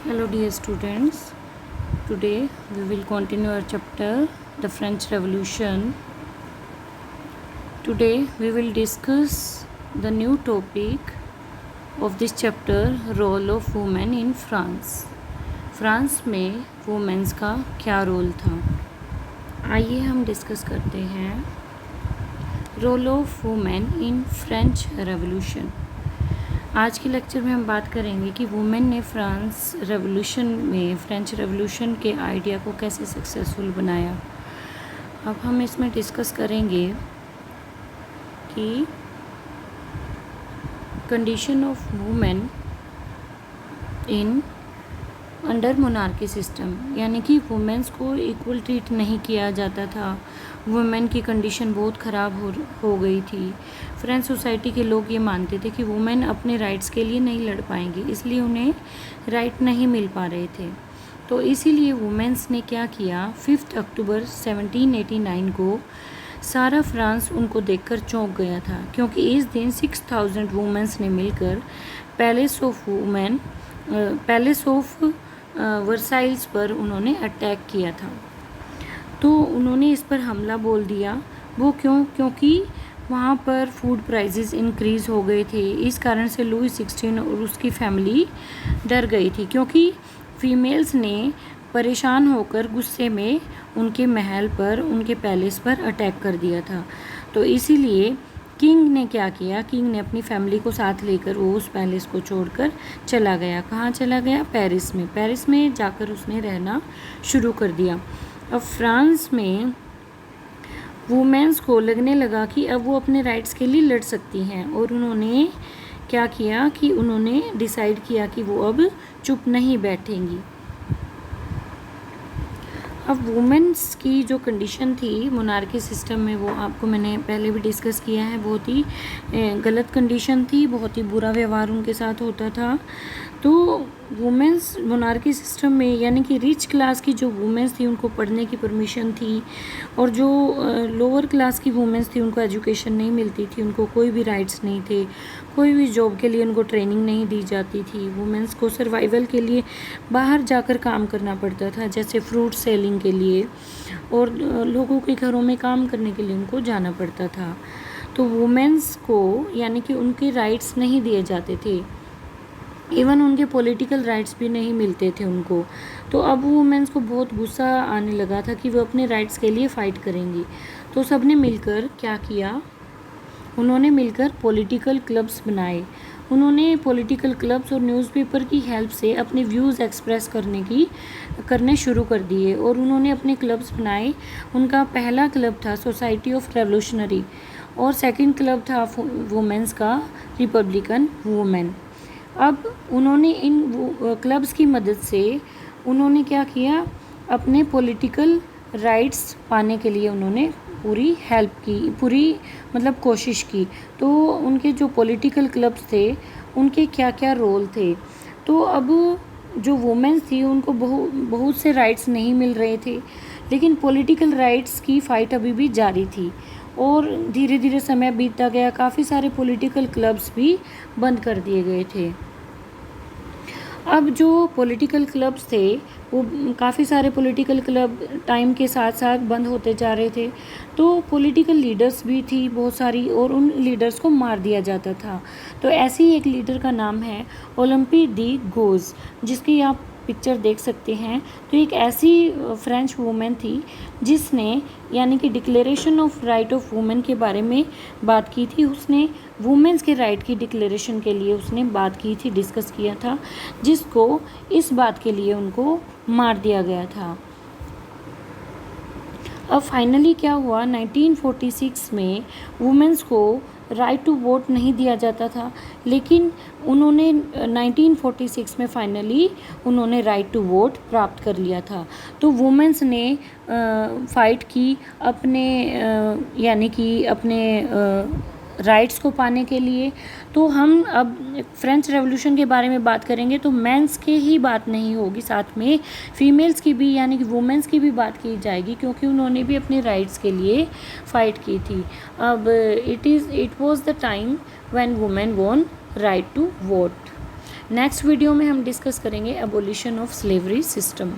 Hello dear students, today we will continue our chapter The French Revolution. Today we will discuss the new topic of this chapter, Role of Women in France. France में women's का क्या role था, आइए हम discuss करते हैं role of women in French revolution. आज के लेक्चर में हम बात करेंगे कि वुमेन ने फ्रेंच रेवोल्यूशन के आइडिया को कैसे सक्सेसफुल बनाया। अब हम इसमें डिस्कस करेंगे कि condition of women in under monarchy system, यानी कि वुमेन्स को इक्वल ट्रीट नहीं किया जाता था। वुमेन की कंडीशन बहुत ख़राब हो गई थी। फ्रेंच सोसाइटी के लोग ये मानते थे कि वुमेन अपने राइट्स के लिए नहीं लड़ पाएंगी, इसलिए उन्हें राइट नहीं मिल पा रहे थे। तो इसीलिए वुमेन्स ने क्या किया, 5 अक्टूबर 1789 को सारा फ्रांस उनको देखकर चौंक गया था, क्योंकि इस दिन 6000 वुमेन्स ने मिलकर पैलेस ऑफ वर्साइल्स पर उन्होंने अटैक किया था। तो उन्होंने इस पर हमला बोल दिया। वो क्योंकि वहाँ पर फूड प्राइसेस इंक्रीज़ हो गए थे। इस कारण से लुई 16 और उसकी फैमिली डर गई थी, क्योंकि फीमेल्स ने परेशान होकर गुस्से में उनके महल पर, उनके पैलेस पर अटैक कर दिया था। तो इसीलिए किंग ने क्या किया, किंग ने अपनी फैमिली को साथ लेकर वो उस पैलेस को छोड़कर चला गया। कहाँ चला गया? पेरिस में जाकर उसने रहना शुरू कर दिया। अब फ्रांस में वुमेन्स को लगने लगा कि अब वो अपने राइट्स के लिए लड़ सकती हैं, और उन्होंने क्या किया कि उन्होंने डिसाइड किया कि वो अब चुप नहीं बैठेंगी। अब वुमेन्स की जो कंडीशन थी मोनार्की सिस्टम में, वो आपको मैंने पहले भी डिस्कस किया है, बहुत ही गलत कंडीशन थी, बहुत ही बुरा व्यवहार उनके साथ होता था। तो वुमेन्स मोनार्की सिस्टम में, यानी कि रिच क्लास की जो वुमेन्स थी उनको पढ़ने की परमिशन थी, और जो लोअर क्लास की वुमेन्स थी उनको एजुकेशन नहीं मिलती थी, उनको कोई भी राइट्स नहीं थे, कोई भी जॉब के लिए उनको ट्रेनिंग नहीं दी जाती थी। वुमेन्स को सर्वाइवल के लिए बाहर जाकर काम करना पड़ता था, जैसे फ्रूट सेलिंग के लिए, और लोगों के घरों में काम करने के लिए उनको जाना पड़ता था। तो वुमेन्स को, यानी कि उनके राइट्स नहीं दिए जाते थे, इवन उनके पॉलिटिकल राइट्स भी नहीं मिलते थे उनको। तो अब वुमेन्स को बहुत गुस्सा आने लगा था कि वो अपने राइट्स के लिए फ़ाइट करेंगी। तो सब ने मिलकर क्या किया, उन्होंने मिलकर पॉलिटिकल क्लब्स बनाए। उन्होंने पॉलिटिकल क्लब्स और न्यूज़पेपर की हेल्प से अपने व्यूज़ एक्सप्रेस करने शुरू कर दिए, और उन्होंने अपने क्लब्स बनाए। उनका पहला क्लब था सोसाइटी ऑफ रेवोल्यूशनरी, और सेकंड क्लब था वुमेन्स का रिपब्लिकन वुमेन। अब उन्होंने इन क्लब्स की मदद से उन्होंने क्या किया, अपने पॉलिटिकल राइट्स पाने के लिए उन्होंने पूरी हेल्प की, पूरी मतलब कोशिश की। तो उनके जो पॉलिटिकल क्लब्स थे उनके क्या क्या रोल थे। तो अब जो वुमेन्स थी उनको बहुत से राइट्स नहीं मिल रहे थे, लेकिन पॉलिटिकल राइट्स की फ़ाइट अभी भी जारी थी, और धीरे धीरे समय बीतता गया, काफ़ी सारे पॉलिटिकल क्लब्स भी बंद कर दिए गए थे। अब जो पॉलिटिकल क्लब्स थे वो काफ़ी सारे पॉलिटिकल क्लब टाइम के साथ साथ बंद होते जा रहे थे। तो पॉलिटिकल लीडर्स भी थी बहुत सारी, और उन लीडर्स को मार दिया जाता था। तो ऐसे ही एक लीडर का नाम है ओलंपी दी गोज, जिसकी आप पिक्चर देख सकते हैं। तो एक ऐसी फ्रेंच वुमेन थी जिसने, यानी कि declaration of right of women के बारे में बात की थी। उसने वुमेन्स के राइट की डिक्लेरेशन के लिए उसने बात की थी, डिस्कस किया था, जिसको इस बात के लिए उनको मार दिया गया था। अब फाइनली क्या हुआ, 1946 में वुमेन्स को राइट टू वोट नहीं दिया जाता था, लेकिन उन्होंने 1946 में फाइनली उन्होंने राइट टू वोट प्राप्त कर लिया था। तो वुमेन्स ने फ़ाइट की अपने यानी कि अपने राइट्स को पाने के लिए। तो हम अब फ्रेंच रेवोल्यूशन के बारे में बात करेंगे तो मेंस के ही बात नहीं होगी, साथ में फीमेल्स की भी, यानी कि वुमेन्स की भी बात की जाएगी, क्योंकि उन्होंने भी अपने राइट्स के लिए फ़ाइट की थी। अब it was the time when women won right to vote. Next video में हम डिस्कस करेंगे एबोलिशन ऑफ स्लेवरी सिस्टम।